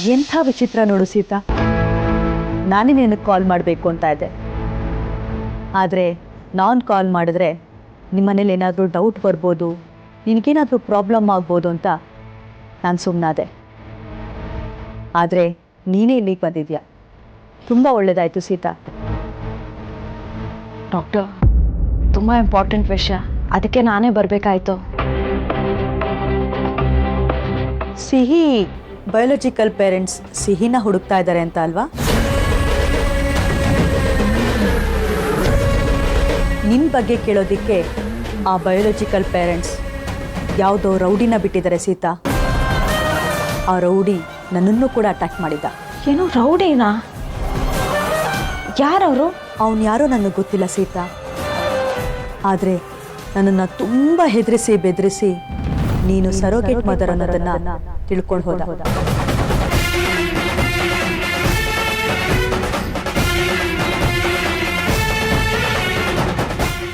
ಎಂಥ ವಿಚಿತ್ರ ನೋಡು ಸೀತಾ, ನಾನೇ ನಿನಗೆ ಕಾಲ್ ಮಾಡಬೇಕು ಅಂತ ಇದ್ದೆ. ಆದರೆ ನಾನು ಕಾಲ್ ಮಾಡಿದ್ರೆ ನಿಮ್ಮ ಮನೇಲಿ ಏನಾದರೂ ಡೌಟ್ ಬರ್ಬೋದು, ನಿನಗೇನಾದರೂ ಪ್ರಾಬ್ಲಮ್ ಆಗ್ಬೋದು ಅಂತ ನಾನು ಸುಮ್ಮನಾದೆ. ಆದರೆ ನೀನೇ ಇಲ್ಲಿಗೆ ಬಂದಿದ್ಯಾ, ತುಂಬ ಒಳ್ಳೆಯದಾಯಿತು ಸೀತಾ. ಡಾಕ್ಟರ್, ತುಂಬ ಇಂಪಾರ್ಟೆಂಟ್ ವಿಷಯ, ಅದಕ್ಕೆ ನಾನೇ ಬರಬೇಕಾಯ್ತು. ಸಿಹಿ ಬಯೋಲಜಿಕಲ್ ಪೇರೆಂಟ್ಸ್ ಸಿಹಿನ ಹುಡುಕ್ತಾ ಇದ್ದಾರೆ ಅಂತ ಅಲ್ವಾ? ನಿನ್ನ ಬಗ್ಗೆ ಕೇಳೋದಕ್ಕೆ ಆ ಬಯೋಲಜಿಕಲ್ ಪೇರೆಂಟ್ಸ್ ಯಾವುದೋ ರೌಡಿನ ಬಿಟ್ಟಿದ್ದಾರೆ ಸೀತಾ. ಆ ರೌಡಿ ನನ್ನನ್ನು ಕೂಡ ಅಟ್ಯಾಕ್ ಮಾಡಿದ್ದ. ಏನು ರೌಡಿನಾ? ಯಾರವರು? ಅವನು ಯಾರೋ ನನಗೆ ಗೊತ್ತಿಲ್ಲ ಸೀತಾ. ಆದರೆ ನನ್ನನ್ನು ತುಂಬ ಹೆದರಿಸಿ ಬೆದರಿಸಿ ನೀನು ಸರೋಗೇಟ್ ಮದರ್ ಅನ್ನೋದನ್ನು ತಿಳ್ಕೊಂಡು ಹೋದ.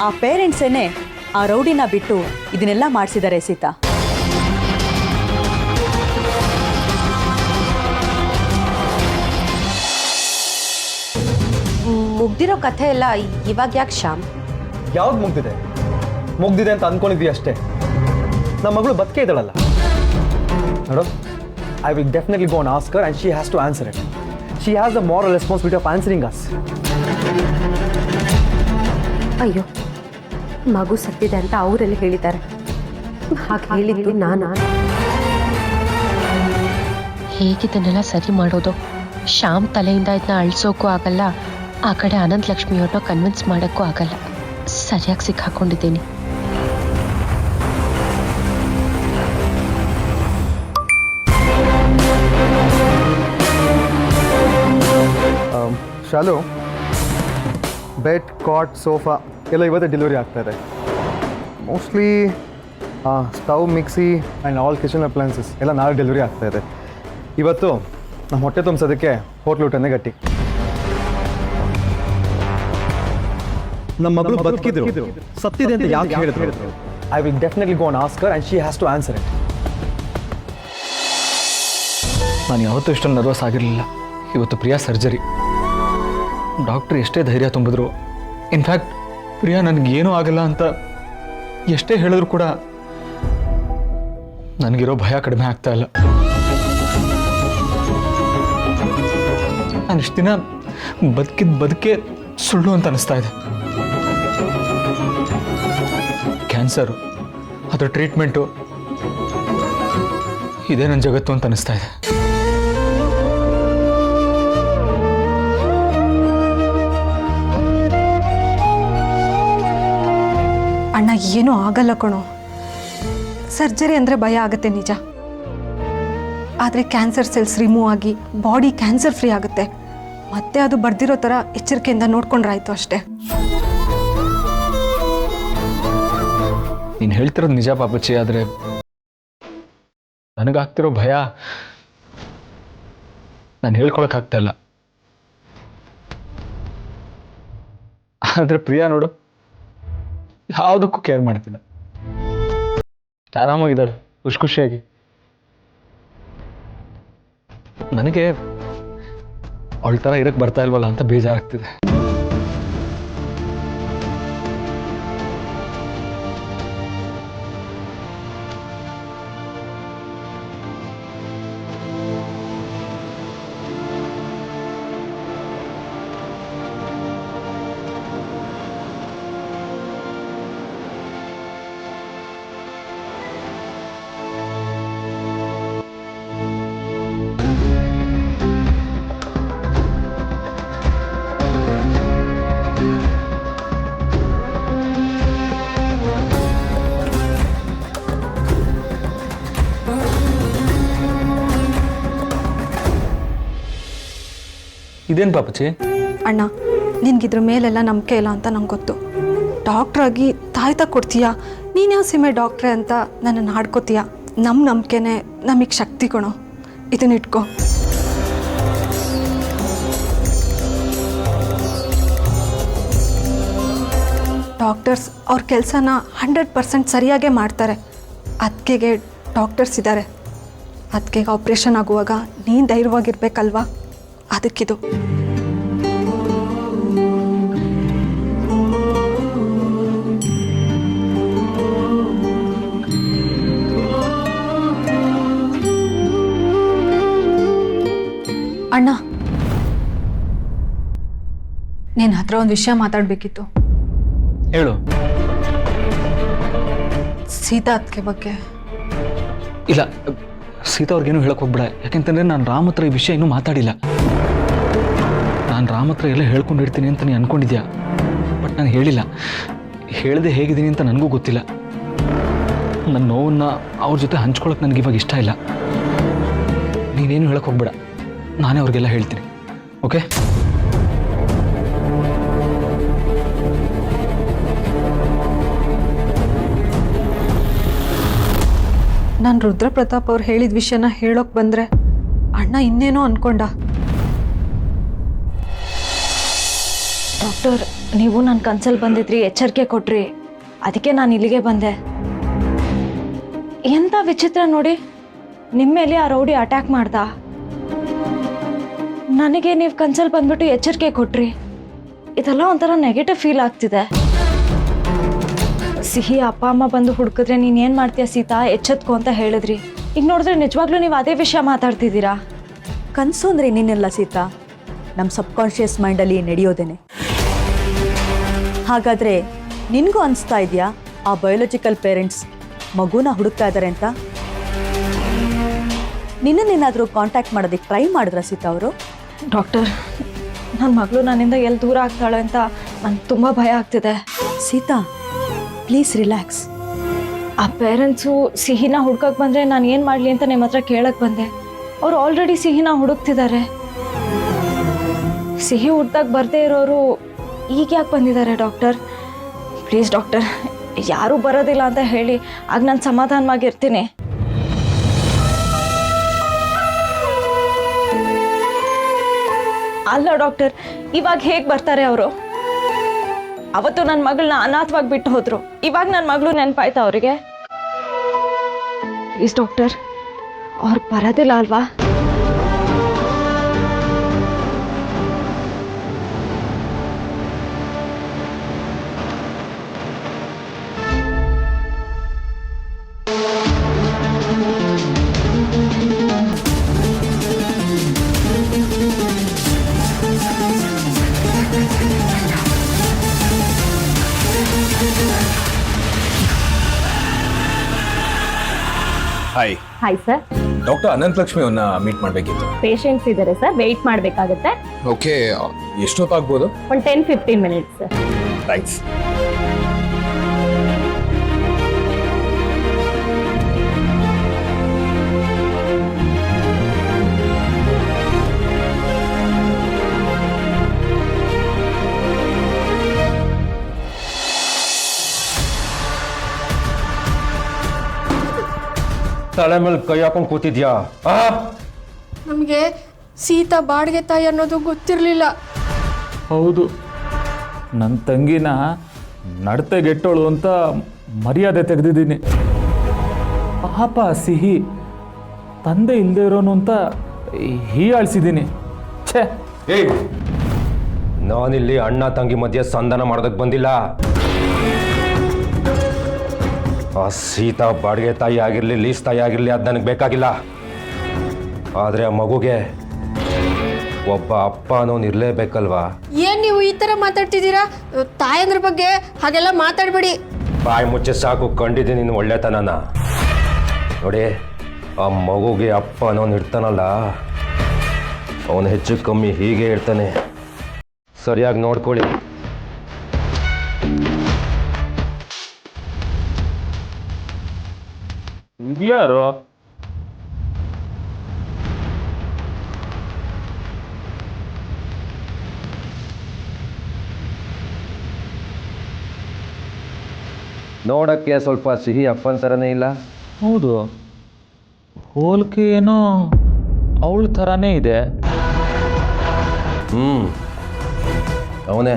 ಆ ಪೇರೆಂಟ್ಸೇನೆ ಆ ರೌಡಿನ ಬಿಟ್ಟು ಇದನ್ನೆಲ್ಲ ಮಾಡಿಸಿದ್ದಾರೆ ಸೀತಾ. ಮುಗ್ದಿರೋ ಕಥೆ ಎಲ್ಲ ಇವಾಗ ಯಾಕೆ ಶ್ಯಾಮ್? ಯಾವ್ದು ಮುಗ್ದಿದೆ ಅಂತ ಅಂದ್ಕೊಂಡಿದ್ವಿ ಅಷ್ಟೇ. ನಮ್ಮ ಮಗಳು ಬದುಕೆ ಇದ್ದಾಳಲ್ಲ ನೋಡು. I will definitely go on ask her and she has to answer it. She has the moral responsibility of answering us. ಅಯ್ಯೋ, ಮಗು ಸತ್ತಿದೆ ಅಂತ ಅವರೆಲ್ಲ ಹೇಳಿದ್ದಾರೆ, ಹಾಗೆ ಹೇಳಿದ್ದು ನಾನು. ಹೇಗಿದ್ದನ್ನೆಲ್ಲ ಸರಿ ಮಾಡೋದು? ಶ್ಯಾಮ್ ತಲೆಯಿಂದ ಇದನ್ನ ಅಳಿಸೋಕ್ಕೂ ಆಗಲ್ಲ, ಆ ಕಡೆ ಅನಂತ ಲಕ್ಷ್ಮಿಯವ್ರನ್ನ ಕನ್ವಿನ್ಸ್ ಮಾಡೋಕ್ಕೂ ಆಗಲ್ಲ. ಸರಿಯಾಗಿ ಸಿಕ್ಕಾಕೊಂಡಿದ್ದೀನಿ. ಶಾಲು, ಬೆಡ್, ಕಾಟ್, ಸೋಫಾ ಎಲ್ಲ ಇವತ್ತೇ ಡೆಲಿವರಿ ಆಗ್ತಾಯಿದೆ. Mostly stove, mixie and all kitchen appliances ಎಲ್ಲ ನಾಳೆ ಡೆಲಿವರಿ ಆಗ್ತಾಯಿದೆ. ಇವತ್ತು ನಮ್ಮ ಹೊಟ್ಟೆ ತುಂಬಿಸೋದಕ್ಕೆ ಹೋಟ್ಲ್ ಊಟನೇ ಗಟ್ಟಿ. ನಮ್ಮ ಮಗಳು ಬದುಕಿದ್ರು, ಸತ್ತಿದೆ ಅಂತ ಯಾಕೆ ಹೇಳಿದ್ರು? I will definitely go on ask her and she has to answer it. ನಾನು ಯಾವತ್ತೂ ಇಷ್ಟೊಂದು ನರ್ವಸ್ ಆಗಿರಲಿಲ್ಲ. ಇವತ್ತು ಪ್ರಿಯಾ ಸರ್ಜರಿ. ಡಾಕ್ಟ್ರ್ ಎಷ್ಟೇ ಧೈರ್ಯ ತುಂಬಿದ್ರು, ಇನ್ಫ್ಯಾಕ್ಟ್ ಪ್ರಿಯಾ ನನಗೇನೂ ಆಗಲ್ಲ ಅಂತ ಎಷ್ಟೇ ಹೇಳಿದ್ರು ಕೂಡ ನನಗಿರೋ ಭಯ ಕಡಿಮೆ ಆಗ್ತಾ ಇಲ್ಲ. ನಾನು ಇಷ್ಟು ದಿನ ಬದುಕೆ ಸುಳ್ಳು ಅಂತ ಅನಿಸ್ತಾ ಇದೆ. ಕ್ಯಾನ್ಸರು, ಅದರ ಟ್ರೀಟ್ಮೆಂಟು, ಇದೇ ನನ್ನ ಜಗತ್ತು ಅಂತ ಅನಿಸ್ತಾ ಇದೆ. ಅಣ್ಣ, ಏನೂ ಆಗಲ್ಲ ಕಣೋ. ಸರ್ಜರಿ ಅಂದರೆ ಭಯ ಆಗುತ್ತೆ ನಿಜ, ಆದರೆ ಕ್ಯಾನ್ಸರ್ ಸೆಲ್ಸ್ ರಿಮೂವ್ ಆಗಿ ಬಾಡಿ ಕ್ಯಾನ್ಸರ್ ಫ್ರೀ ಆಗುತ್ತೆ. ಮತ್ತೆ ಅದು ಬರ್ದಿರೋ ಥರ ಎಚ್ಚರಿಕೆಯಿಂದ ನೋಡ್ಕೊಂಡ್ರಾಯ್ತು ಅಷ್ಟೇ. ನೀನು ಹೇಳ್ತಿರೋದು ನಿಜ ಪಾಪಚ್ಚಿ, ಆದರೆ ನನಗಾಗ್ತಿರೋ ಭಯ ನಾನು ಹೇಳ್ಕೊಳಕ್ಕಾಗ್ತಾ ಇಲ್ಲ. ಆದರೆ ಪ್ರಿಯಾ ನೋಡು, ಯಾವುದಕ್ಕೂ ಕೇರ್ ಮಾಡ್ತಿಲ್ಲ, ಆರಾಮಾಗಿದ್ದಾಳೆ, ಖುಷಿಯಾಗಿ. ನನಗೆ ಅವಳ ಥರ ಇರಕ್ಕೆ ಬರ್ತಾ ಇಲ್ವಲ್ಲ ಅಂತ ಬೇಜಾರಾಗ್ತಿದೆ. ಇದೇನು ಪಾಪಚ್ಚಿ? ಅಣ್ಣ, ನಿನ್ಗಿದ್ರ ಮೇಲೆಲ್ಲ ನಂಬಿಕೆ ಇಲ್ಲ ಅಂತ ನಂಗೆ ಗೊತ್ತು. ಡಾಕ್ಟ್ರಾಗಿ ತಾಯ್ತಾ ಕೊಡ್ತೀಯಾ, ನೀನ್ಯಾವ ಸೀಮೆ ಡಾಕ್ಟ್ರೆ ಅಂತ ನನ್ನನ್ನು ಹಾಡ್ಕೋತೀಯ. ನಮ್ಮ ನಂಬಿಕೆನೇ ನಮಗೆ ಶಕ್ತಿ ಕೊಣೋ, ಇದನ್ನ ಇಟ್ಕೋ. ಡಾಕ್ಟರ್ಸ್ ಅವ್ರ ಕೆಲಸನ 100% ಸರಿಯಾಗೇ ಮಾಡ್ತಾರೆ. ಅದಕ್ಕೆ ಡಾಕ್ಟರ್ಸ್ ಇದ್ದಾರೆ. ಅದಕ್ಕೆ ಆಪ್ರೇಷನ್ ಆಗುವಾಗ ನೀನು ಧೈರ್ಯವಾಗಿರ್ಬೇಕಲ್ವಾ, ಅದಕ್ಕಿದು. ಅಣ್ಣ, ನಿನ್ನ ಹತ್ರ ಒಂದು ವಿಷಯ ಮಾತಾಡಬೇಕಿತ್ತು. ಹೇಳು. ಸೀತಾ ಅದಕ್ಕೆ ಬಗ್ಗೆ. ಇಲ್ಲ, ಸೀತಾ ಅವ್ರಿಗೇನು ಹೇಳಕ್ಕೆ ಹೋಗ್ಬೇಡ. ಯಾಕೆಂತಂದರೆ ನಾನು ರಾಮ್ ಹತ್ರ ಈ ವಿಷಯ ಇನ್ನೂ ಮಾತಾಡಿಲ್ಲ. ನಾನು ರಾಮ್ ಹತ್ರ ಎಲ್ಲ ಹೇಳ್ಕೊಂಡಿರ್ತೀನಿ ಅಂತ ನೀನು ಅಂದ್ಕೊಂಡಿದ್ಯಾ, ಬಟ್ ನಾನು ಹೇಳಿಲ್ಲ. ಹೇಳಿದೆ ಹೇಗಿದ್ದೀನಿ ಅಂತ ನನಗೂ ಗೊತ್ತಿಲ್ಲ. ನನ್ನ ನೋವನ್ನು ಅವ್ರ ಜೊತೆ ಹಂಚ್ಕೊಳಕ್ಕೆ ನನಗೆ ಇವಾಗ ಇಷ್ಟ ಇಲ್ಲ. ನೀನೇನು ಹೇಳಕ್ಕೆ ಹೋಗ್ಬೇಡ, ನಾನೇ ಅವ್ರಿಗೆಲ್ಲ ಹೇಳ್ತೀನಿ. ಓಕೆ? ನಾನು ರುದ್ರ ಪ್ರತಾಪ್ ಅವ್ರು ಹೇಳಿದ ವಿಷಯನ ಹೇಳೋಕೆ ಬಂದರೆ ಅಣ್ಣ ಇನ್ನೇನೋ ಅನ್ಕೊಂಡ. ಡಾಕ್ಟರ್, ನೀವು ನನ್ನ ಕನ್ಸಲ್ಲಿ ಬಂದಿದ್ರಿ, ಎಚ್ಚರಿಕೆ ಕೊಟ್ರಿ, ಅದಕ್ಕೆ ನಾನು ಇಲ್ಲಿಗೆ ಬಂದೆ. ಎಂಥ ವಿಚಿತ್ರ ನೋಡಿ, ನಿಮ್ಮ ಮೇಲೆ ಆ ರೌಡಿ ಅಟ್ಯಾಕ್ ಮಾಡ್ದ. ನನಗೆ ನೀವು ಕನ್ಸಲ್ಲಿ ಬಂದ್ಬಿಟ್ಟು ಎಚ್ಚರಿಕೆ ಕೊಟ್ರಿ. ಇದೆಲ್ಲ ಒಂಥರ ನೆಗೆಟಿವ್ ಫೀಲ್ ಆಗ್ತಿದೆ. ಸಿಹಿ ಅಪ್ಪ ಅಮ್ಮ ಬಂದು ಹುಡುಕಿದ್ರೆ ನೀನು ಏನು ಮಾಡ್ತೀಯ ಸೀತಾ, ಎಚ್ಚೆತ್ಕೊ ಅಂತ ಹೇಳಿದ್ರಿ. ಈಗ ನೋಡಿದ್ರೆ ನಿಜವಾಗ್ಲೂ ನೀವು ಅದೇ ವಿಷಯ ಮಾತಾಡ್ತಿದ್ದೀರಾ. ಕನಸು ಅಂದರೆ ಇನ್ನೇನಿಲ್ಲ ಸೀತಾ, ನಮ್ಮ ಸಬ್ಕಾನ್ಷಿಯಸ್ ಮೈಂಡಲ್ಲಿ ನಡೆಯೋದೇನೆ. ಹಾಗಾದರೆ ನಿನಗೂ ಅನಿಸ್ತಾ ಇದೆಯಾ ಆ ಬಯೋಲಜಿಕಲ್ ಪೇರೆಂಟ್ಸ್ ಮಗುನ ಹುಡುಕ್ತಾ ಇದ್ದಾರೆ ಅಂತ? ನಿನ್ನನ್ನೇನಾದರೂ ಕಾಂಟ್ಯಾಕ್ಟ್ ಮಾಡೋದಕ್ಕೆ ಟ್ರೈ ಮಾಡಿದ್ರಾ ಸೀತಾ ಅವರು? ಡಾಕ್ಟರ್, ನನ್ನ ಮಗಳು ನನ್ನಿಂದ ಎಲ್ಲಿ ದೂರ ಆಗ್ತಾಳೆ ಅಂತ ನಂಗೆ ತುಂಬ ಭಯ ಆಗ್ತಿದೆ. Sita, please relax. ಆ ಪೇರೆಂಟ್ಸು ಸಿಹಿನ ಹುಡ್ಕಕ್ಕೆ ಬಂದರೆ ನಾನು ಏನು ಮಾಡಲಿ ಅಂತ ನಿಮ್ಮ ಹತ್ರ ಕೇಳಕ್ಕೆ ಬಂದೆ. ಅವ್ರು ಆಲ್ರೆಡಿ ಸಿಹಿನ ಹುಡುಕ್ತಿದ್ದಾರೆ. ಸಿಹಿ ಹುಡ್ದಾಗ ಬರದೇ ಇರೋರು ಈಗ ಯಾಕೆ ಬಂದಿದ್ದಾರೆ ಡಾಕ್ಟರ್? ಪ್ಲೀಸ್ ಡಾಕ್ಟರ್, ಯಾರೂ ಬರೋದಿಲ್ಲ ಅಂತ ಹೇಳಿ, ಆಗ ನಾನು ಸಮಾಧಾನವಾಗಿರ್ತೀನಿ. ಅಲ್ಲ ಡಾಕ್ಟರ್, ಇವಾಗ ಹೇಗೆ ಬರ್ತಾರೆ ಅವರು? ಅವತ್ತು ನನ್ನ ಮಗಳನ್ನ ಅನಾಥವಾಗಿ ಬಿಟ್ಟು ಹೋದ್ರು, ಇವಾಗ ನನ್ನ ಮಗಳು ನೆನಪಾಯ್ತಾ ಅವರಿಗೆ? ಪ್ಲೀಸ್ ಡಾಕ್ಟರ್, ಅವ್ರು ಬರೋದಿಲ್ಲ ಅಲ್ವಾ? ಹಾಯ್. Hi sir. ಡಾಕ್ಟರ್ ಅನಂತ ಲಕ್ಷ್ಮಿ ಅವ್ರನ್ನ ಮೀಟ್ ಮಾಡಬೇಕಿತ್ತು. ಪೇಷಂಟ್ಸ್ ಇದ್ದಾರೆ ಸರ್, ವೆಯ್ಟ್ ಮಾಡಬೇಕಾಗುತ್ತೆ. ಓಕೆ, ಎಷ್ಟೊತ್ತಾಗ್ಬೋದು? ಒಂದು 10-15 ಮಿನಿಟ್ಸ್ ಸರ್. ಥ್ಯಾಂಕ್ಸ್. ತಲೆ ಮೇಲೆ ಕೈ ಹಾಕೊಂಡು ಕೂತಿದ್ಯಾ? ನಮಗೆ ಸೀತಾ ಬಾಡಿಗೆ ತಾಯಿ ಅನ್ನೋದು ಗೊತ್ತಿರಲಿಲ್ಲ. ಹೌದು, ನನ್ನ ತಂಗಿನ ನಡತೆಗೆಟ್ಟೋಳು ಅಂತ ಮರ್ಯಾದೆ ತೆಗೆದಿದ್ದೀನಿ. ಪಾಪ ಸಿಹಿ ತಂದೆ ಇಲ್ಲದೆ ಇರೋನು ಅಂತ ಹೀಯಾಳಿಸಿದ್ದೀನಿ. ಛೇ, ಏಯ್, ನಾನಿಲ್ಲಿ ಅಣ್ಣ ತಂಗಿ ಮಧ್ಯೆ ಸಂಧಾನ ಮಾಡೋದಕ್ಕೆ ಬಂದಿಲ್ಲ. ಆ ಸೀತಾ ಬಾಡಿಗೆ ತಾಯಿ ಆಗಿರಲಿ, ಲೀಸ್ ತಾಯಿ ಆಗಿರಲಿ, ಅದು ನನಗೆ ಬೇಕಾಗಿಲ್ಲ. ಆದರೆ ಆ ಮಗುಗೆ ಒಬ್ಬ ಅಪ್ಪ ಅನ್ನೋನು ಇರಲೇಬೇಕಲ್ವಾ? ಏನು ನೀವು ಈ ಥರ ಮಾತಾಡ್ತಿದ್ದೀರಾ? ತಾಯಂದ್ರ ಬಗ್ಗೆ ಹಾಗೆಲ್ಲ ಮಾತಾಡಬೇಡಿ. ಬಾಯಿ ಮುಚ್ಚೆ ಸಾಕು, ಕಂಡಿದ್ದೀನಿ ನೀನು ಒಳ್ಳೆತನನ. ನೋಡಿ, ಆ ಮಗುಗೆ ಅಪ್ಪ ಅನ್ನೋನು ಇರ್ತಾನಲ್ಲ, ಅವನು ಹೆಚ್ಚು ಕಮ್ಮಿ ಹೀಗೆ ಇರ್ತಾನೆ. ಸರಿಯಾಗಿ ನೋಡ್ಕೊಳ್ಳಿ. ಯಾರು? ನೋಡಕ್ಕೆ ಸ್ವಲ್ಪ ಸಿಹಿ ಅಪ್ಪನ ಥರನೇ ಇಲ್ಲ? ಹೌದು, ಹೋಲಿಕೆ ಏನೋ ಅವಳ ಥರನೇ ಇದೆ. ಅವನೇ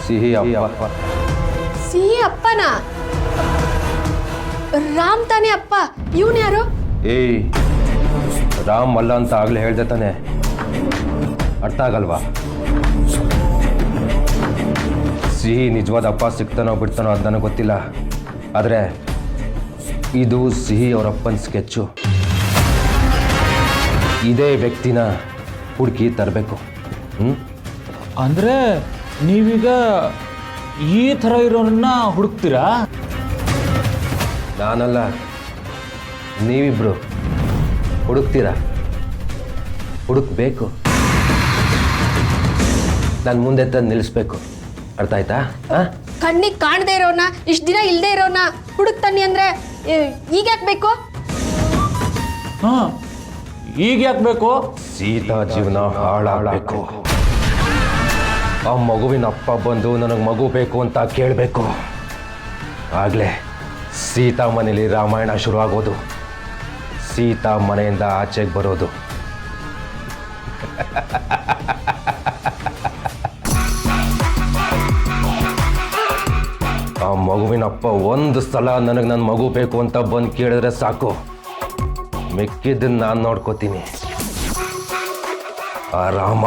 ಸಿಹಿ ಅಪ್ಪ. ಸಿಹಿ ಅಪ್ಪನ? ರಾಮ್ ತಾನೇ ಅಪ್ಪ. ಇವನು ಯಾರು? ಏಯ್, ರಾಮ್ ಅಲ್ಲ ಅಂತ ಆಗಲೇ ಹೇಳ್ದೆ ತಾನೆ, ಅರ್ಥ ಆಗಲ್ವಾ? ಸಿಹಿ ನಿಜವಾದ ಅಪ್ಪ ಸಿಗ್ತಾನೋ ಬಿಡ್ತಾನೋ ಅದು ನನಗೆ ಗೊತ್ತಿಲ್ಲ, ಆದರೆ ಇದು ಸಿಹಿ ಅವರಪ್ಪನ ಸ್ಕೆಚ್ಚು. ಇದೇ ವ್ಯಕ್ತಿನ ಹುಡುಕಿ ತರಬೇಕು. ಅಂದರೆ ನೀವೀಗ ಈ ಥರ ಇರೋರನ್ನ ಹುಡುಕ್ತೀರಾ? ನಾನಲ್ಲ, ನೀವಿಬ್ರು ಹುಡುಕ್ತೀರಾ, ಹುಡುಕ್ಬೇಕು. ನಾನು ಮುಂದೆ ತಂದು ನಿಲ್ಲಿಸ್ಬೇಕು. ಅರ್ಥ ಆಯ್ತಾ? ಕಣ್ಣಿಗೆ ಕಾಣದೇ ಇರೋನ ಇಷ್ಟು ದಿನ ಇಲ್ಲದೆ ಇರೋನ ಹುಡುಕ್ತಾನೆ ಅಂದರೆ ಈಗ ಯಾಕೆ ಬೇಕು? ಹಾಂ, ಈಗ ಯಾಕೆ ಬೇಕು? ಸೀತಾ ಜೀವನ ಹಾಳಾಗಬೇಕು. ಆ ಮಗುವಿನ ಅಪ್ಪ ಬಂದು ನನಗೆ ಮಗು ಬೇಕು ಅಂತ ಕೇಳಬೇಕು. ಆಗಲೇ ಸೀತಾ ಮನೇಲಿ ರಾಮಾಯಣ ಶುರುವಾಗೋದು, ಸೀತಾ ಮನೆಯಿಂದ ಆಚೆಗೆ ಬರೋದು. ಆ ಮಗುವಿನ ಅಪ್ಪ ಒಂದು ಸಲ ನನಗೆ ನನ್ನ ಮಗು ಬೇಕು ಅಂತ ಬಂದು ಕೇಳಿದ್ರೆ ಸಾಕು, ಮಿಕ್ಕಿದ್ದನ್ನು ನಾನು ನೋಡ್ಕೋತೀನಿ. ಆ ರಾಮ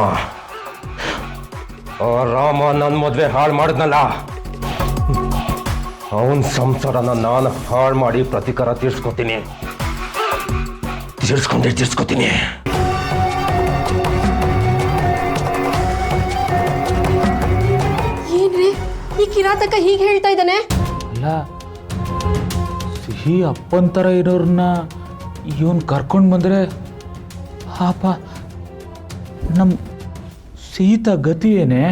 ನನ್ನ ಮದುವೆ ಹಾಳು ಮಾಡಿದ್ನಲ್ಲ, ಅವನ ಸಂಸಾರನ ನಾನು ಹಾಳು ಮಾಡಿ ಪ್ರತೀಕಾರ ತೀರ್ಸ್ಕೊತೀನಿ. ಏನ್ರಿ ಈ ಕಿರಾತಕ ಹೀಗೆ ಹೇಳ್ತಾ ಇದ್ದಾನೆ? ಅಲ್ಲ, ಸಿಹಿ ಅಪ್ಪನ ಥರ ಇರೋರನ್ನ ಇವನ್ ಕರ್ಕೊಂಡು ಬಂದರೆ ಪಾಪ ನಮ್ಮ ಸೀತಾ ಗತಿ ಏನೇ?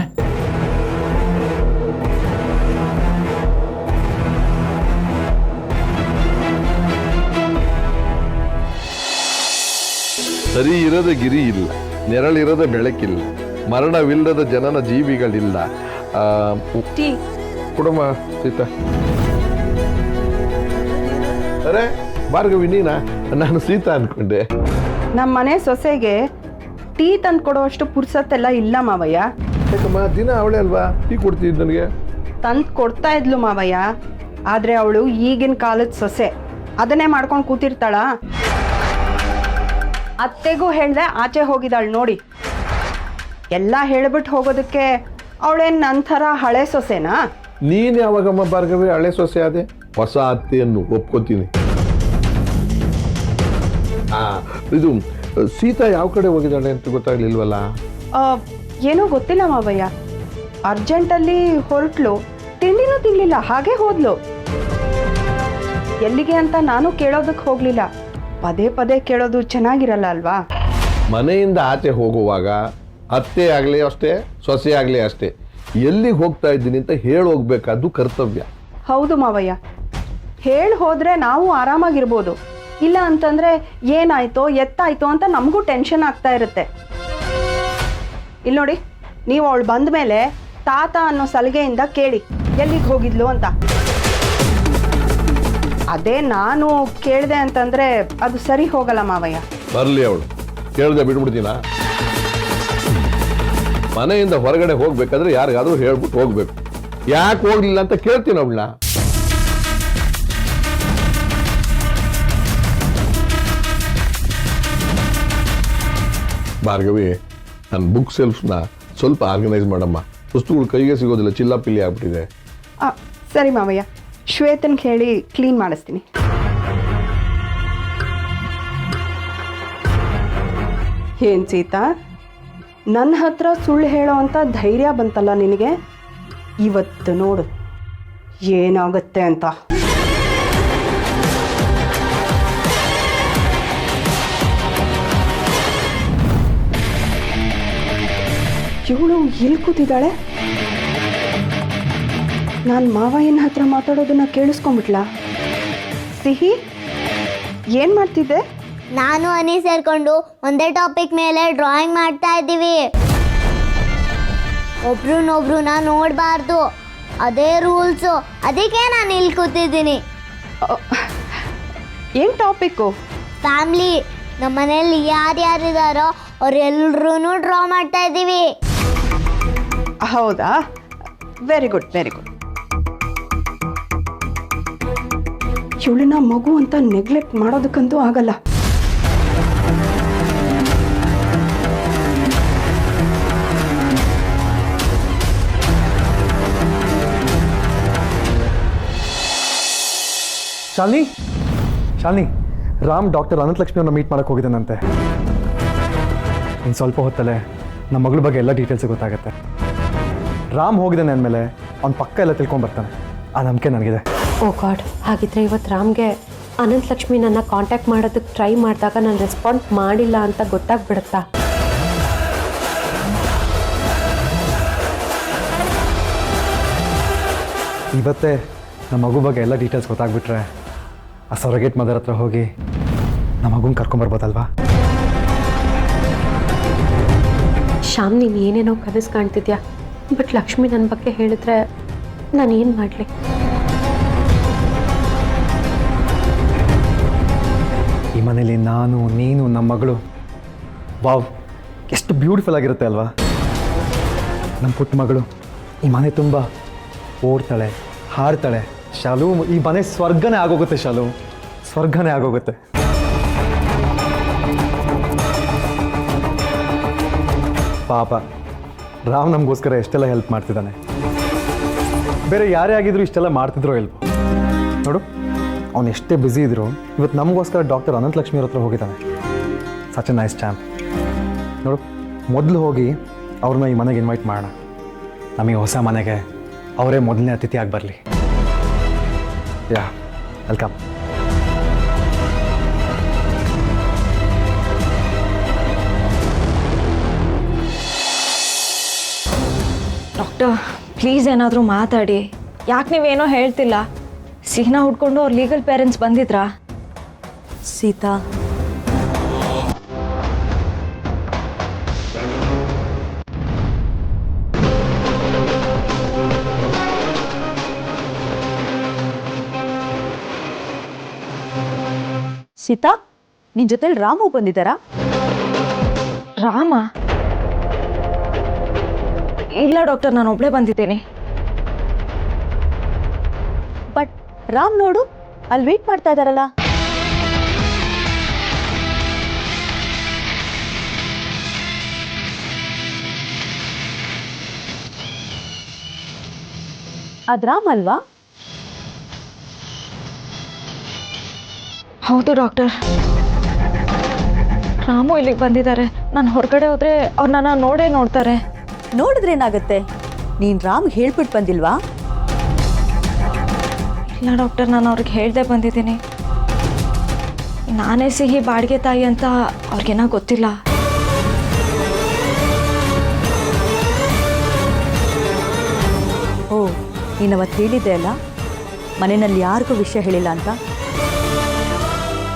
ಸರಿ ಇರದ ಗಿರಿ ಇಲ್ಲ, ನೆರಳಿರದ ಬೆಳಕಿಲ್ಲ, ಮರಣವಿಲ್ಲದ ಜನನ ಜೀವಿಗಳಿಲ್ಲ. ಕುಟುಂಬ ಸೀತಾ. ಅರೆ ಭಾರ್ಗವಿ ನೀನಾ? ನಾನು ಸೀತಾ ಅನ್ಕೊಂಡೆ. ನಮ್ಮ ಮನೆ ಸೊಸೆಗೆ ಟೀ ತಂದು ಕೊಡೋಷ್ಟು ಪುರ್ಸತ್ತೆಲ್ಲ ಇಲ್ಲ ಮಾವಯ್ಯ. ಯಾಕಮ್ಮ, ದಿನ ಅವಳೇ ಅಲ್ವಾ ಟೀ ಕೊಡ್ತಿದ್ದು ನನಗೆ? ತಂದು ಕೊಡ್ತಾ ಇದ್ಲು ಮಾವಯ್ಯ, ಆದರೆ ಅವಳು ಈಗಿನ ಕಾಲದ ಸೊಸೆ, ಅದನ್ನೇ ಮಾಡ್ಕೊಂಡು ಕೂತಿರ್ತಾಳ. ಅತ್ತೆಗೂ ಹೇಳ್ದೆ ಆಚೆ ಹೋಗಿದ್ದಾಳು ನೋಡಿ. ಎಲ್ಲ ಹೇಳ್ಬಿಟ್ಟು ಹೋಗೋದಕ್ಕೆ ಅವಳೇನು ನನ್ನ ಥರ ಹಳೆ ಸೊಸೆನಾ? ನೀನು ಯಾವಾಗಮ್ಮ ಭಾರ್ಗವಿ ಹಳೆ ಸೊಸೆ ಆದೆ? ಹೊಸ ಅತ್ತೆಯನ್ನು ಒಪ್ಕೋತೀನಿ. ಇದು ಸೀತಾ ಯಾವ ಕಡೆ ಹೋಗಿದ್ದಾಳೆ ಅಂತ ಗೊತ್ತಾಗ್ಲಿಲ್ವಲ್ಲ? ಏನೋ ಗೊತ್ತಿಲ್ಲ ಮಾವಯ್ಯ, ಅರ್ಜೆಂಟಲ್ಲಿ ಹೊರಟ್ಲು, ತಿಂಡಿನೂ ತಿನ್ನಲಿಲ್ಲ, ಹಾಗೆ ಹೋದ್ಲು. ಎಲ್ಲಿಗೆ ಅಂತ ನಾನು ಕೇಳೋದಕ್ಕೆ ಹೋಗಲಿಲ್ಲ. ಪದೇ ಪದೇ ಕೇಳೋದು ಚೆನ್ನಾಗಿರಲ್ಲ ಅಲ್ವಾ? ಮನೆಯಿಂದ ಆಚೆ ಹೋಗುವಾಗ ಅತ್ತೆ ಆಗಲಿ ಅಷ್ಟೇ, ಸೊಸೆ ಆಗಲಿ ಅಷ್ಟೇ, ಎಲ್ಲಿಗೆ ಹೋಗ್ತಾ ಇದ್ದೀನಿ ಅಂತ ಹೇಳಿ ಹೋಗ್ಬೇಕಾದ್ದು ಕರ್ತವ್ಯ. ಹೌದು ಮಾವಯ್ಯ, ಹೇಳಿ ಹೋದರೆ ನಾವು ಆರಾಮಾಗಿರ್ಬೋದು. ಇಲ್ಲ ಅಂತಂದರೆ ಏನಾಯ್ತೋ ಎತ್ತಾಯ್ತೋ ಅಂತ ನಮಗೂ ಟೆನ್ಷನ್ ಆಗ್ತಾ ಇರುತ್ತೆ. ಇಲ್ಲಿ ನೋಡಿ, ನೀವು ಅವಳು ಬಂದ ಮೇಲೆ ತಾತ ಅನ್ನೋ ಸಲಿಗೆಯಿಂದ ಕೇಳಿ ಎಲ್ಲಿಗೆ ಹೋಗಿದ್ಲು ಅಂತ. ಅದೇ ನಾನು ಕೇಳಿದೆ ಅಂತಂದರೆ ಅದು ಸರಿ ಹೋಗಲ್ಲ ಮಾವಯ್ಯ. ಬರಲಿ ಅವಳು, ಕೇಳ್ದೆ ಬಿಟ್ಬಿಡ್ತೀನ? ಮನೆಯಿಂದ ಹೊರಗಡೆ ಹೋಗ್ಬೇಕಾದ್ರೆ ಯಾರಿಗಾದ್ರೂ ಹೇಳ್ಬಿಟ್ಟು ಹೋಗ್ಬೇಕು. ಯಾಕೆ ಹೋಗ್ಲಿಲ್ಲ ಅಂತ ಕೇಳ್ತೀನಿ ಅವಳನ್ನ. ಭಾರ್ಗವಿ, ನನ್ನ ಬುಕ್ ಸೆಲ್ಫ್ನ ಸ್ವಲ್ಪ ಆರ್ಗನೈಸ್ ಮಾಡಮ್ಮ. ಪುಸ್ತಕಗಳು ಕೈಗೆ ಸಿಗೋದಿಲ್ಲ, ಚಿಲ್ಲಾಪಿಲ್ಲಿ ಆಗ್ಬಿಟ್ಟಿದೆ. ಸರಿ ಮಾವಯ್ಯ, ಶ್ವೇತನ್ಗೆ ಹೇಳಿ ಕ್ಲೀನ್ ಮಾಡಿಸ್ತೀನಿ. ಏನ್ ಸೀತಾ, ನನ್ನ ಹತ್ರ ಸುಳ್ಳು ಹೇಳೋ ಅಂತ ಧೈರ್ಯ ಬಂತಲ್ಲ ನಿನಗೆ? ಇವತ್ತು ನೋಡು ಏನಾಗುತ್ತೆ ಅಂತ. ಇವಳು ಎಲ್ಲಿ ಕೂತಿದ್ದಾಳೆ? ನಾನು ಮಾವಯ್ಯನ ಹತ್ರ ಮಾತಾಡೋದನ್ನ ಕೇಳಿಸ್ಕೊಂಡ್ಬಿಟ್ಲ? ಸಿಹಿ, ಏನು ಮಾಡ್ತಿದ್ದೆ? ನಾನು ಅನಿ ಸೇರ್ಕೊಂಡು ಒಂದೇ ಟಾಪಿಕ್ ಮೇಲೆ ಡ್ರಾಯಿಂಗ್ ಮಾಡ್ತಾ ಇದ್ದೀವಿ. ಒಬ್ರನ್ನೊಬ್ರನ್ನ ನೋಡಬಾರ್ದು, ಅದೇ ರೂಲ್ಸು. ಅದಕ್ಕೆ ನಾನು ಇಲ್ಲಿ ಕೂತಿದ್ದೀನಿ. ಏನು ಟಾಪಿಕ್ಕು? ಫ್ಯಾಮ್ಲಿ. ನಮ್ಮ ಮನೇಲಿ ಯಾರ್ಯಾರಿದ್ದಾರೋ ಅವರೆಲ್ಲರೂ ಡ್ರಾ ಮಾಡ್ತಾ ಇದ್ದೀವಿ. ಹೌದಾ? Very good, very good. ಇವಳನ್ನ ಮಗು ಅಂತ ನೆಗ್ಲೆಕ್ಟ್ ಮಾಡೋದಕ್ಕಂತೂ ಆಗಲ್ಲ. ಶಾಲಿನಿ ಶಾಲಿನಿ, ರಾಮ್ ಡಾಕ್ಟರ್ ಅನಂತಲಕ್ಷ್ಮಿಯವ್ರನ್ನ ಮೀಟ್ ಮಾಡಕ್ಕೆ ಹೋಗಿದ್ದಾನಂತೆ. ಇನ್ನು ಸ್ವಲ್ಪ ಹೊತ್ತಲ್ಲೇ ನಮ್ಮ ಮಗಳ ಬಗ್ಗೆ ಎಲ್ಲ ಡೀಟೇಲ್ಸ್ ಗೊತ್ತಾಗುತ್ತೆ. ರಾಮ್ ಹೋಗಿದ್ದಾನೆ ಅಂದಮೇಲೆ ಅವ್ನ ಪಕ್ಕ ಎಲ್ಲ ತಿಳ್ಕೊಂಬರ್ತಾನೆ, ಆ ನಂಬಿಕೆ ನನಗಿದೆ. ಓ ಗಾಡ್, ಹಾಗಿದ್ರೆ ಇವತ್ತು ರಾಮ್ಗೆ ಅನಂತಲಕ್ಷ್ಮಿ ನನ್ನ ಕಾಂಟ್ಯಾಕ್ಟ್ ಮಾಡೋದಕ್ಕೆ ಟ್ರೈ ಮಾಡಿದಾಗ ನಾನು ರೆಸ್ಪಾಂಡ್ ಮಾಡಿಲ್ಲ ಅಂತ ಗೊತ್ತಾಗ್ಬಿಡುತ್ತಾ? ಇವತ್ತೇ ನಮ್ಮ ಮಗು ಬಗ್ಗೆ ಎಲ್ಲ ಡೀಟೇಲ್ಸ್ ಗೊತ್ತಾಗ್ಬಿಟ್ರೆ ಆ ಸೊರಗೇಟ್ ಮದರ್ ಹತ್ರ ಹೋಗಿ ನಮ್ಮ ಮಗುನ ಕರ್ಕೊಂಬರ್ಬೋದಲ್ವಾ? ಶ್ಯಾಮ್, ನೀನು ಏನೇನೋ ಕನಸು ಕಾಣ್ತಿದ್ಯಾ, ಬಟ್ ಲಕ್ಷ್ಮಿ ನನ್ನ ಬಗ್ಗೆ ಹೇಳಿದ್ರೆ ನಾನು ಏನು ಮಾಡಲಿ? ಈ ಮನೇಲಿ ನಾನು, ನೀನು, ನಮ್ಮ ಮಗಳು, ವಾವ್, ಎಷ್ಟು ಬ್ಯೂಟಿಫುಲ್ ಆಗಿರುತ್ತೆ ಅಲ್ವಾ? ನಮ್ಮ ಪುಟ್ಟ ಮಗಳು ಈ ಮನೆ ತುಂಬ ಓಡ್ತಾಳೆ, ಹಾಡ್ತಾಳೆ. ಶಾಲು, ಈ ಮನೆ ಸ್ವರ್ಗನೇ ಆಗೋಗುತ್ತೆ. ಶಾಲು, ಸ್ವರ್ಗನೇ ಆಗೋಗುತ್ತೆ. ಪಾಪ ರಾಮ್ ನಮಗೋಸ್ಕರ ಎಷ್ಟೆಲ್ಲ ಹೆಲ್ಪ್ ಮಾಡ್ತಿದ್ದಾನೆ. ಬೇರೆ ಯಾರೇ ಆಗಿದ್ರು ಇಷ್ಟೆಲ್ಲ ಮಾಡ್ತಿದ್ರೋ ಇಲ್ವೋ? ನೋಡು, ಅವನು ಎಷ್ಟೇ ಬ್ಯುಸಿ ಇದ್ರು ಇವತ್ತು ನಮಗೋಸ್ಕರ ಡಾಕ್ಟರ್ ಅನಂತಲಕ್ಷ್ಮಿಯವ್ರ ಹತ್ರ ಹೋಗಿದ್ದಾನೆ. Such A nice champ. ನೋಡು, ಮೊದಲು ಹೋಗಿ ಅವ್ರನ್ನ ಈ ಮನೆಗೆ ಇನ್ವೈಟ್ ಮಾಡೋಣ. ನಮಗೆ ಹೊಸ ಮನೆಗೆ ಅವರೇ ಮೊದಲನೇ ಅತಿಥಿಯಾಗಿ ಬರಲಿ. ಯಾ, ವೆಲ್ಕಮ್. ಡಾಕ್ಟರ್, ಪ್ಲೀಸ್ ಏನಾದರೂ ಮಾತಾಡಿ. ಯಾಕೆ ನೀವೇನೋ ಹೇಳ್ತಿಲ್ಲ? ಸಿಹಿನ ಹುಡ್ಕೊಂಡು ಅವ್ರ ಲೀಗಲ್ ಪೇರೆಂಟ್ಸ್ ಬಂದಿದ್ರಾ? ಸೀತಾ, ಸೀತಾ, ನಿನ್ ಜೊತೆಲಿ ರಾಮು ಬಂದಿದ್ದಾರಾ? ರಾಮ? ಇಲ್ಲ ಡಾಕ್ಟರ್, ನಾನು ಒಬ್ಳೇ ಬಂದಿದ್ದೇನೆ. ಬಟ್ ರಾಮ್ ನೋಡು, ಅಲ್ಲಿ ವೇಟ್ ಮಾಡ್ತಾ ಇದ್ದಾರಲ್ಲ. ಅದ್ ರಾಮ್ ಅಲ್ವಾ? ಹೌದು ಡಾಕ್ಟರ್, ರಾಮು ಇಲ್ಲಿಗೆ ಬಂದಿದ್ದಾರೆ. ನಾನು ಹೊರಗಡೆ ಹೋದ್ರೆ ಅವ್ರು ನನ್ನ ನೋಡೇ ನೋಡ್ತಾರೆ. ನೋಡಿದ್ರೆ ಏನಾಗುತ್ತೆ? ನೀನ್ ರಾಮ್ ಹೇಳ್ಬಿಟ್ಟು ಬಂದಿಲ್ವಾ? ಇಲ್ಲ ಡಾಕ್ಟರ್, ನಾನು ಅವ್ರಿಗೆ ಹೇಳ್ದೆ ಬಂದಿದ್ದೀನಿ. ನಾನೇ ಸಿಹಿ ಬಾಡಿಗೆ ತಾಯಿ ಅಂತ ಅವ್ರಿಗೇನೋ ಗೊತ್ತಿಲ್ಲ. ಓ, ನೀನು ಅವತ್ತು ಹೇಳಿದ್ದೆ ಅಲ್ಲ ಮನೆಯಲ್ಲಿ ಯಾರಿಗೂ ವಿಷಯ ಹೇಳಿಲ್ಲ ಅಂತ.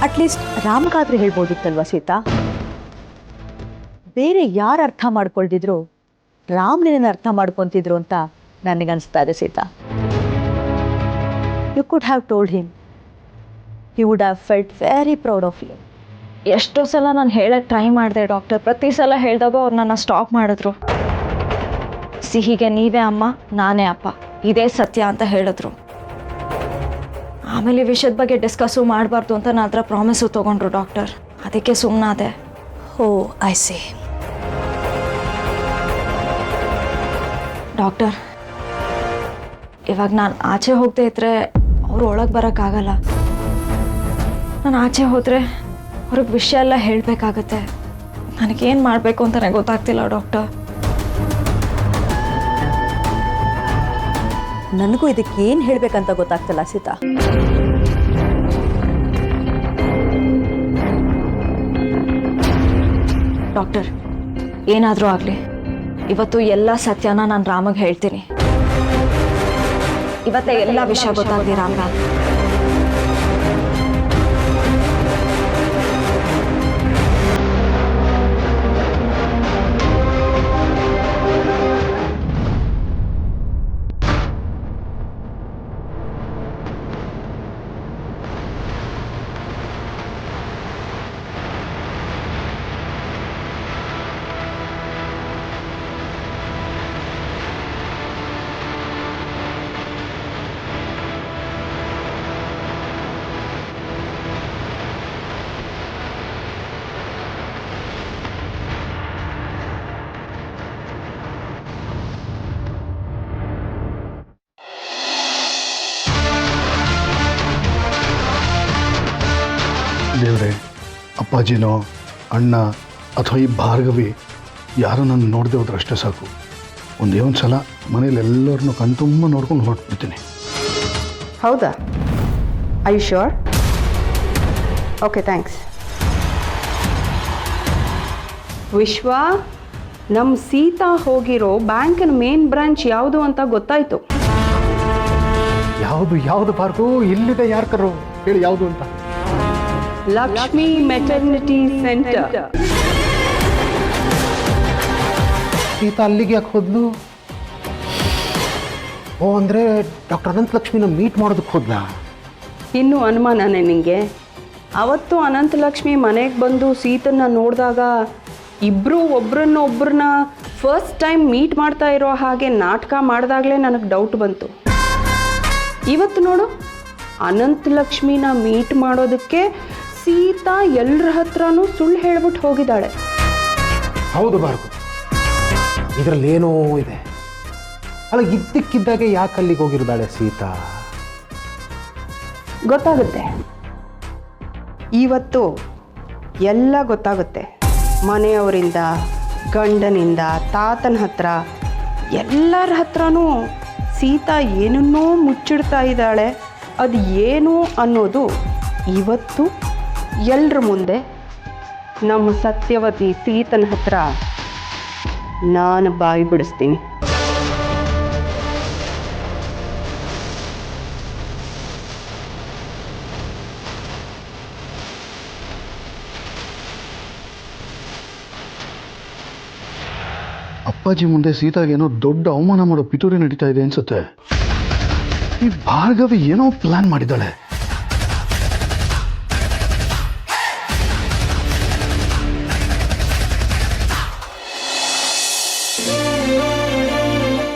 ಅಟ್ಲೀಸ್ಟ್ ರಾಮ್ಗಾದ್ರೆ ಹೇಳ್ಬೋದಿತ್ತಲ್ವ ಸೀತಾ? ಬೇರೆ ಯಾರು ಅರ್ಥ ಮಾಡ್ಕೊಳ್ತಿದ್ರು ರಾಮ್ ನಿನ್ನ ಅರ್ಥ ಮಾಡ್ಕೊತಿದ್ರು ಅಂತ ನನಗನ್ನಿಸ್ತಾ ಇದೆ Sita. You could have told him. He would have felt very proud of you. ಎಷ್ಟೋ ಸಲ ನಾನು ಹೇಳಕ್ಕೆ ಟ್ರೈ ಮಾಡಿದೆ ಡಾಕ್ಟರ್. ಪ್ರತಿ ಸಲ ಹೇಳಿದಾಗ ಅವ್ರು ನನ್ನ ಸ್ಟಾಪ್ ಮಾಡಿದ್ರು. ಸಿಹಿಗೆ ನೀವೇ ಅಮ್ಮ, ನಾನೇ ಅಪ್ಪ, ಇದೇ ಸತ್ಯ ಅಂತ ಹೇಳಿದ್ರು. ಆಮೇಲೆ ಈ ವಿಷಯದ ಬಗ್ಗೆ ಡಿಸ್ಕಸ್ಸು ಮಾಡಬಾರ್ದು ಅಂತ ನನ್ನ ಹತ್ರ ಪ್ರಾಮಿಸು ತೊಗೊಂಡ್ರು ಡಾಕ್ಟರ್. ಅದಕ್ಕೆ ಸುಮ್ಮನಾದೆ. ಓ, ಐ ಸಿ. ಡಾಕ್ಟರ್, ಇವಾಗ ನಾನು ಆಚೆ ಹೋಗದೆ ಇದ್ದರೆ ಅವರು ಒಳಗೆ ಬರೋಕ್ಕಾಗಲ್ಲ. ನಾನು ಆಚೆ ಹೋದರೆ ಅವ್ರಿಗೆ ವಿಷಯ ಎಲ್ಲ ಹೇಳಬೇಕಾಗತ್ತೆ. ನನಗೇನು ಮಾಡಬೇಕು ಅಂತ ನನಗೆ ಗೊತ್ತಾಗ್ತಿಲ್ಲ ಡಾಕ್ಟರ್. ನನಗೂ ಇದಕ್ಕೆ ಏನು ಹೇಳಬೇಕಂತ ಗೊತ್ತಾಗ್ತಿಲ್ಲ ಸೀತಾ. ಡಾಕ್ಟರ್, ಏನಾದರೂ ಆಗಲಿ, ಇವತ್ತು ಎಲ್ಲ ಸತ್ಯನ ನಾನು ರಾಮಗೆ ಹೇಳ್ತೀನಿ. ಇವತ್ತೇ ಎಲ್ಲ ವಿಷಯ ಗೊತ್ತಾಗ್ಲಿ ರಾಮ್ಗೆ. ದೇವ್ರೆ, ಅಪ್ಪಾಜಿನೋ ಅಣ್ಣ ಅಥವಾ ಈ ಭಾರ್ಗವಿ ಯಾರು ನಾನು ನೋಡದೆ ಹೋದ್ರೆ ಅಷ್ಟೇ ಸಾಕು. ಒಂದೇ ಒಂದು ಸಲ ಮನೇಲಿ ಎಲ್ಲರನ್ನೂ ಕಣ್ತುಂಬ ನೋಡ್ಕೊಂಡು ಹೊರಟ್ಬಿಡ್ತೀನಿ. ಹೌದಾ? I you sure? Okay, thanks. Vishwa, ನಮ್ಮ ಸೀತಾ ಹೋಗಿರೋ ಬ್ಯಾಂಕಿನ ಮೇನ್ ಬ್ರಾಂಚ್ ಯಾವುದು ಅಂತ ಗೊತ್ತಾಯ್ತು. ಯಾವುದು ಪಾರ್ಕು? ಇಲ್ಲಿದೆ, ಯಾರು ಕರು ಹೇಳಿ ಯಾವುದು ಅಂತ. Lakshmi maternity centre. ಸೀತಾ ಅಲ್ಲಿಗೆ ಯಾಕೆ ಹೋದ್ಲು? ಓ, ಅಂದರೆ ಡಾಕ್ಟರ್ ಅನಂತ ಲಕ್ಷ್ಮಿನ ಮೀಟ್ ಮಾಡೋದಕ್ಕೆ ಹೋದ್ಲಾ? ಇನ್ನೂ ಅನುಮಾನನೇ ನಿಮಗೆ? ಅವತ್ತು ಅನಂತಲಕ್ಷ್ಮಿ ಮನೆಗೆ ಬಂದು ಸೀತನ್ನ ನೋಡಿದಾಗ ಇಬ್ಬರು ಒಬ್ರನ್ನ ಫಸ್ಟ್ ಟೈಮ್ ಮೀಟ್ ಮಾಡ್ತಾ ಇರೋ ಹಾಗೆ ನಾಟಕ ಮಾಡಿದಾಗಲೇ ನನಗೆ ಡೌಟ್ ಬಂತು. ಇವತ್ತು ನೋಡು, ಅನಂತಲಕ್ಷ್ಮಿನ ಮೀಟ್ ಮಾಡೋದಕ್ಕೆ ಸೀತಾ ಎಲ್ಲರ ಹತ್ರನೂ ಸುಳ್ಳು ಹೇಳ್ಬಿಟ್ಟು ಹೋಗಿದ್ದಾಳೆ. ಹೌದು ಭಾರ್ಗವ್, ಇದರಲ್ಲಿ ಏನೋ ಇದೆ. ಅಲ್ಲ, ಇದ್ದಕ್ಕಿದ್ದಾಗೆ ಯಾಕೆ ಅಲ್ಲಿಗೆ ಹೋಗಿರ್ದಾಳೆ ಸೀತಾ? ಗೊತ್ತಾಗುತ್ತೆ, ಇವತ್ತು ಎಲ್ಲ ಗೊತ್ತಾಗುತ್ತೆ. ಮನೆಯವರಿಂದ, ಗಂಡನಿಂದ, ತಾತನ ಹತ್ರ, ಎಲ್ಲರ ಹತ್ರನೂ ಸೀತಾ ಏನನ್ನೋ ಮುಚ್ಚಿಡ್ತಾ ಇದ್ದಾಳೆ. ಅದು ಏನು ಅನ್ನೋದು ಇವತ್ತು ಎಲ್ಲರ ಮುಂದೆ ನಮ್ಮ ಸತ್ಯವತಿ ಸೀತನ ಹತ್ರ ನಾನು ಬಾಯಿ ಬಿಡಿಸ್ತೀನಿ. ಅಪ್ಪಾಜಿ ಮುಂದೆ ಸೀತಾಗೇನೋ ದೊಡ್ಡ ಅವಮಾನ ಮಾಡೋ ಪಿತೂರಿ ನಡೀತಾ ಇದೆ ಅನ್ಸುತ್ತೆ. ಈ ಭಾರ್ಗವಿ ಏನೋ ಪ್ಲಾನ್ ಮಾಡಿದ್ದಾಳೆ.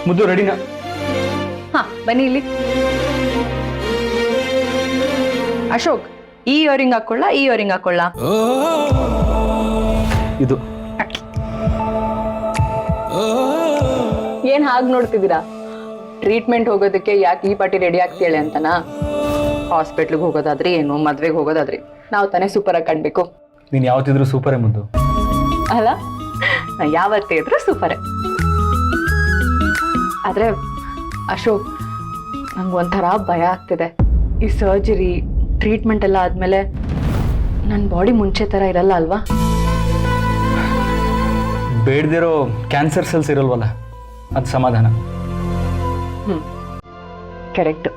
ಮುದ್ದು ರೆಡಿನಾ? ಹಾ, ಬನ್ನಿ ಇಲ್ಲಿ. ಅಶೋಕ್, ಈ ಇಯರಿಂಗ್ ಹಾಕೊಳ್ಳ, ಈ ಇಯರಿಂಗ್ ಹಾಕೊಳ್ಳ? ಇದು ಏನ್ ಹಾಗೆ ನೋಡ್ತಿದ್ದೀರಾ? ಟ್ರೀಟ್ಮೆಂಟ್ ಹೋಗೋದಕ್ಕೆ ಯಾಕೆ ಈ ಪಾರ್ಟಿ ರೆಡಿ ಆಗ್ತೀಳೆ ಅಂತನಾ? ಹಾಸ್ಪಿಟ್ಲಿಗೆ ಹೋಗೋದಾದ್ರಿ ಏನು, ಮದ್ವೆಗೆ ಹೋಗೋದಾದ್ರಿ ನಾವು ತಾನೇ ಸೂಪರ್ ಆಗಿ ಕಾಣ್ಬೇಕು. ನೀನು ಯಾವತ್ತಿದ್ರು ಸೂಪರೇ ಮುದ್ದು. ಅಲ್ಲ, ಯಾವತ್ತೇ ಇದ್ರು ಸೂಪರೇ. ಆದ್ರೆ ಅಶೋಕ್, ನಂಗೆ ಒಂಥರ ಭಯ ಆಗ್ತಿದೆ. ಈ ಸರ್ಜರಿ ಟ್ರೀಟ್ಮೆಂಟ್ ಎಲ್ಲ ಆದ್ಮೇಲೆ ನನ್ನ ಬಾಡಿ ಮುಂಚೆ ಥರ ಇರಲ್ಲ ಅಲ್ವಾ? ಬೇಡದಿರೋ ಕ್ಯಾನ್ಸರ್ ಸೆಲ್ಸ್ ಇರಲ್ವಲ್ಲ, ಅದು ಸಮಾಧಾನ. ಕರೆಕ್ಟು.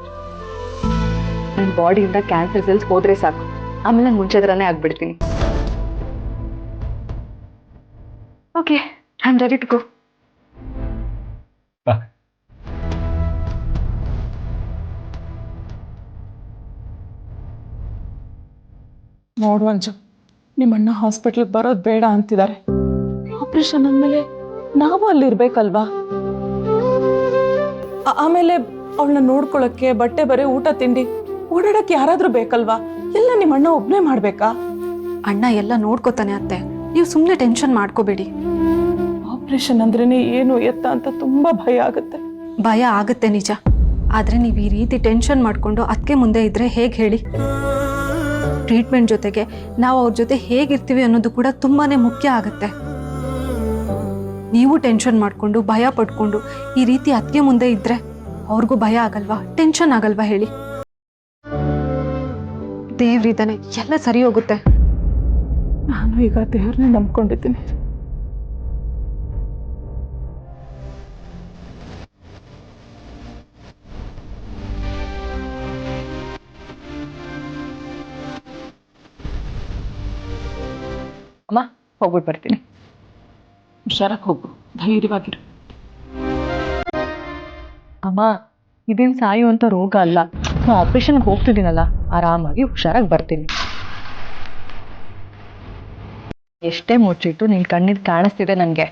ನನ್ನ ಬಾಡಿಯಿಂದ ಕ್ಯಾನ್ಸರ್ ಸೆಲ್ಸ್ ಹೋದ್ರೆ ಸಾಕು, ಆಮೇಲೆ ನಾನು ಮುಂಚೆ ಥರನೇ ಆಗ್ಬಿಡ್ತೀನಿ. Okay, I am ready to go. ನೋಡು ಅಂಜು, ನಿಮ್ಮಣ್ಣ ಹಾಸ್ಪಿಟ್ಲಿಗೆ ಬರೋದು ಬೇಡ ಅಂತಿದ್ದಾರೆ. ಆಪರೇಷನ್ ಅಂದಮೇಲೆ ನಾವು ಅಲ್ಲಿರ್ಬೇಕಲ್ವಾ? ಆಮೇಲೆ ಅವಳನ್ನ ನೋಡ್ಕೊಳಕ್ಕೆ ಬಟ್ಟೆ ಬರೆ, ಊಟ ತಿಂಡಿ, ಓಡಾಡಕ್ಕೆ ಯಾರಾದ್ರೂ ಬೇಕಲ್ವಾ? ಎಲ್ಲ ನಿಮ್ಮಣ್ಣ ಒಬ್ಬನೇ ಮಾಡ್ಬೇಕಾ? ಅಣ್ಣ ಎಲ್ಲ ನೋಡ್ಕೋತಾನೆ ಅತ್ತೆ, ನೀವು ಸುಮ್ಮನೆ ಟೆನ್ಷನ್ ಮಾಡ್ಕೋಬೇಡಿ. ಆಪರೇಷನ್ ಅಂದ್ರೇನೆ ಏನು ಎತ್ತ ಅಂತ ತುಂಬಾ ಭಯ ಆಗುತ್ತೆ. ಭಯ ಆಗುತ್ತೆ ನಿಜ, ಆದರೆ ನೀವು ಈ ರೀತಿ ಟೆನ್ಷನ್ ಮಾಡಿಕೊಂಡು ಅದಕ್ಕೆ ಮುಂದೆ ಇದ್ರೆ ಹೇಗೆ ಹೇಳಿ? ಟ್ರೀಟ್ಮೆಂಟ್ ಜೊತೆಗೆ ನಾವು ಅವ್ರ ಜೊತೆ ಹೇಗಿರ್ತೀವಿ ಅನ್ನೋದು ಕೂಡ ತುಂಬಾ ಮುಖ್ಯ ಆಗುತ್ತೆ. ನೀವು ಟೆನ್ಷನ್ ಮಾಡಿಕೊಂಡು ಭಯ ಪಡ್ಕೊಂಡು ಈ ರೀತಿ ಅದಕ್ಕೆ ಮುಂದೆ ಇದ್ರೆ ಅವ್ರಿಗೂ ಭಯ ಆಗಲ್ವಾ, ಟೆನ್ಷನ್ ಆಗಲ್ವಾ ಹೇಳಿ? ದೇವ್ರಿದ್ದಾನೆ, ಎಲ್ಲ ಸರಿ ಹೋಗುತ್ತೆ. ನಾನು ಈಗ ದೇವ್ರನ್ನೇ ನಂಬ್ಕೊಂಡಿದ್ದೀನಿ. ಅಮ್ಮ, ಹೋಗ್ಬಿಟ್ಟು ಬರ್ತೀನಿ. ಹುಷಾರಾಗಿ ಹೋಗು, ಧೈರ್ಯವಾಗಿರು. ಅಮ್ಮ, ಇದೇನು ಸಾಯುವಂಥ ರೋಗ ಅಲ್ಲ. ನಾನು ಆಪ್ರೇಷನ್ಗೆ ಹೋಗ್ತಿದ್ದೀನಲ್ಲ, ಆರಾಮಾಗಿ ಹುಷಾರಾಗಿ ಬರ್ತೀನಿ. ಎಷ್ಟೇ ಮುಚ್ಚಿಟ್ಟು ನಿನ್ನ ಕಣ್ಣಿಗೆ ಕಾಣಿಸ್ತಿದೆ ನನಗೆ.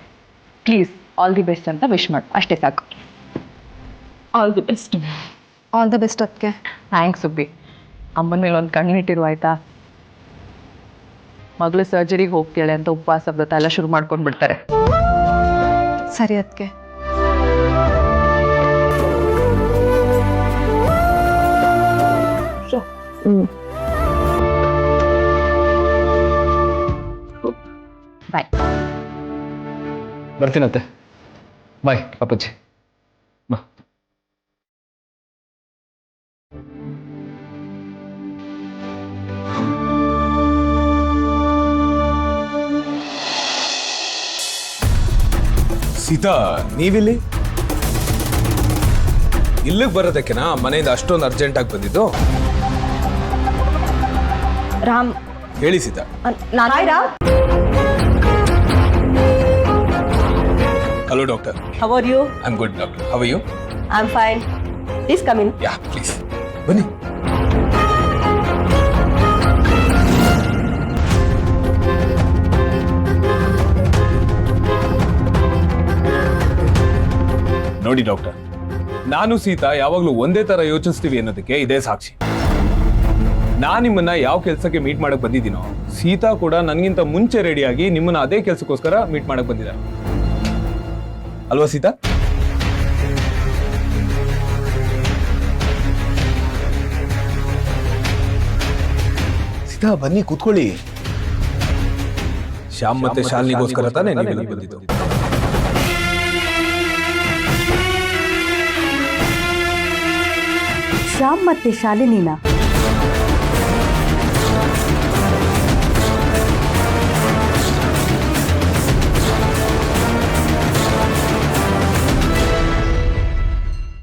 ಪ್ಲೀಸ್, ಆಲ್ ದಿ ಬೆಸ್ಟ್ ಅಂತ ವಿಶ್ ಮಾಡು, ಅಷ್ಟೇ ಸಾಕು. All the best. All the best ಅದಕ್ಕೆ. ಥ್ಯಾಂಕ್ಸ್ ಸುಬ್ಬಿ. ಅಮ್ಮನ ಮೇಲೆ ಒಂದು ಕಣ್ಣಿಟ್ಟಿರು ಆಯಿತಾ? ಮಗಳು ಸರ್ಜರಿಗೆ ಹೋಗ್ತಾಳೆ ಅಂತ ಉಪವಾಸ ವ್ರತ ಎಲ್ಲ ಶುರು ಮಾಡ್ಕೊಂಡು ಬಿಡ್ತಾರೆ. ಸರಿ ಅದಕ್ಕೆ. ಬರ್ತೀನತ್ತೆ. ಬಾಯ್ ಪಾಪಜ್ಜಿ. ಬಾ. ಸೀತಾ, ನೀವಿಲ್ಲಿ ಇಲ್ಲಿಗೆ ಬರೋದಕ್ಕೆನಾ ಮನೆಯಿಂದ ಅಷ್ಟೊಂದು ಅರ್ಜೆಂಟಾಗಿ ಬಂದಿದ್ದು? ರಾಮ್, ಹೇಳಿ Sita. Hello doctor. How are you? I am good doctor. How are you? I am fine. Please come in. Yeah please ಬನ್ನಿ. ನೋಡಿ ಡಾಕ್ಟರ್, ನಾನು ಸೀತಾ ಯಾವಾಗಲೂ ಒಂದೇ ತರ ಯೋಚಿಸ್ತೀವಿ ಅನ್ನೋದಕ್ಕೆ ಇದೇ ಸಾಕ್ಷಿ. ನಾನು ನಿಮ್ಮನ್ನ ಯಾವ ಕೆಲಸಕ್ಕೆ ಮೀಟ್ ಮಾಡಕ್ ಬಂದಿದ್ದೀನೋ, ಸೀತಾ ಕೂಡ ನನಗಿಂತ ಮುಂಚೆ ರೆಡಿಯಾಗಿ ನಿಮ್ಮನ್ನ ಅದೇ ಕೆಲಸಕ್ಕೋಸ್ಕರ ಮೀಟ್ ಮಾಡಕ್ ಬಂದಿದ್ದಾರೆ ಅಲ್ವಾ ಸೀತಾ? ಸೀತಾ ಬನ್ನಿ ಕೂತ್ಕೊಳ್ಳಿ. ಶ್ಯಾಮ್ ಮತ್ತೆ ಶಾಲಿನಿಗೋಸ್ಕರ ತಾನೇ ನೀವು ಇಲ್ಲಿ ಬಂದಿದ್ದು? ಶ್ಯಾಮ್ ಮತ್ತೆ ಶಾಲಿನಿನಾ?